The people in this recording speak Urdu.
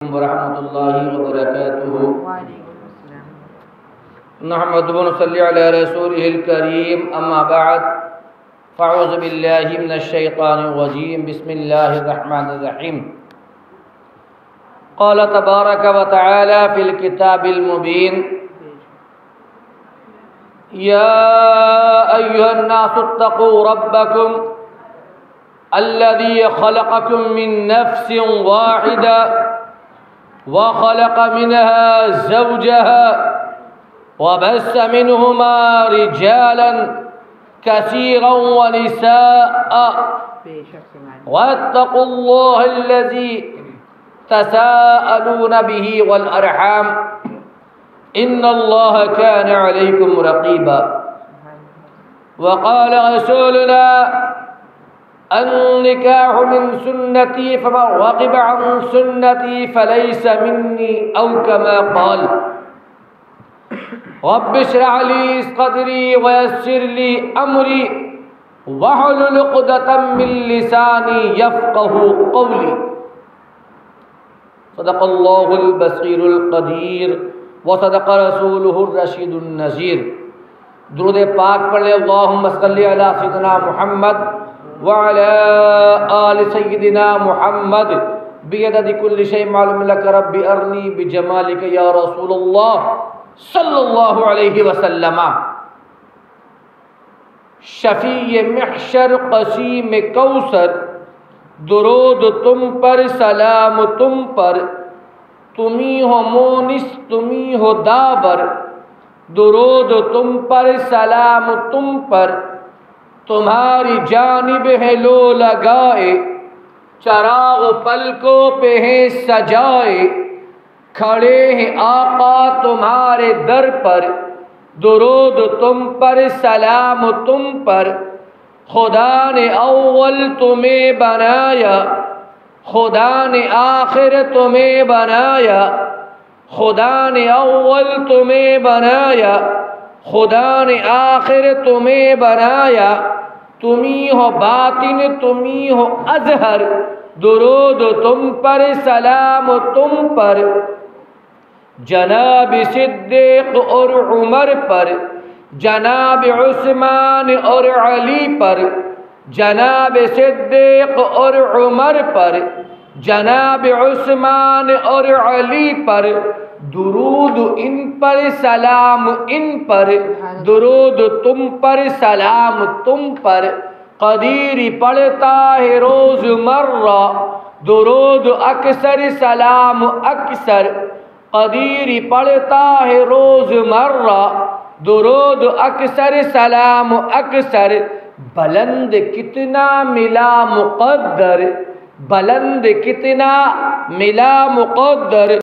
ورحمۃ اللہ وبرکاتہ نحمد و نصلی علی رسولہ الکریم اما بعد فاعوذ باللہ من الشیطان الرجیم بسم اللہ الرحمن الرحیم قال تبارک و تعالی فی الکتاب المبین یا ایہا الناس اتقوا ربکم الذی خلقکم من نفس واحدہ وخلق منها زوجها وبث منهما رجالا كثيرا ونساء واتقوا الله الذي تساءلون به والأرحام إن الله كان عليكم رقيبا وقال رسولنا النکاح من سنتی فمن رغب عن سنتی فلیس منی او کما قال رب اشرح لی صدری ویسر لی امری واحلل عقدۃ من لسانی یفقهوا قولی صدق اللہ البصیر القدیر وصدق رسولہ الرشید النذیر۔ درود پاک پڑھ لے اللہم صلی علی سیدنا محمد وعلى آل سيدنا محمد بيدد كل شيء معلوم لك رب أرني بجمالك يا رسول الله صلى الله عليه وسلم۔ شفیع محشر قسیم کوثر درود تم پر سلام تم پر، تمی ہو مونس تمی ہو داور، درود تم پر سلام تم پر، تمہاری جانب ہے لو لگائے، چراغ پلکوں پہ ہیں سجائے، کھڑے ہیں آقا تمہارے در پر، درود تم پر سلام تم پر، خدا نے اول تمہیں بنایا، خدا نے آخر تمہیں بنایا، خدا نے اول تمہیں بنایا، خدا نے آخر تمہیں بنایا، تمہیں ہو باطن تمہیں ہو اظہر، درود تم پر سلام تم پر، جناب صدیق اور عمر پر، جناب عثمان اور علی پر، جناب صدیق اور عمر پر، جناب عثمان اور علی پر، درود ان پر سلام ان پر، درود تم پر سلام تم پر، قدیری پڑھتا ہے روز مرہ، درود اکثر سلام اکثر، قدیری پڑھتا ہے روز مرہ، درود اکثر سلام اکثر، بلند کتنا ملا مقدر، بلند کتنا ملا مقدر،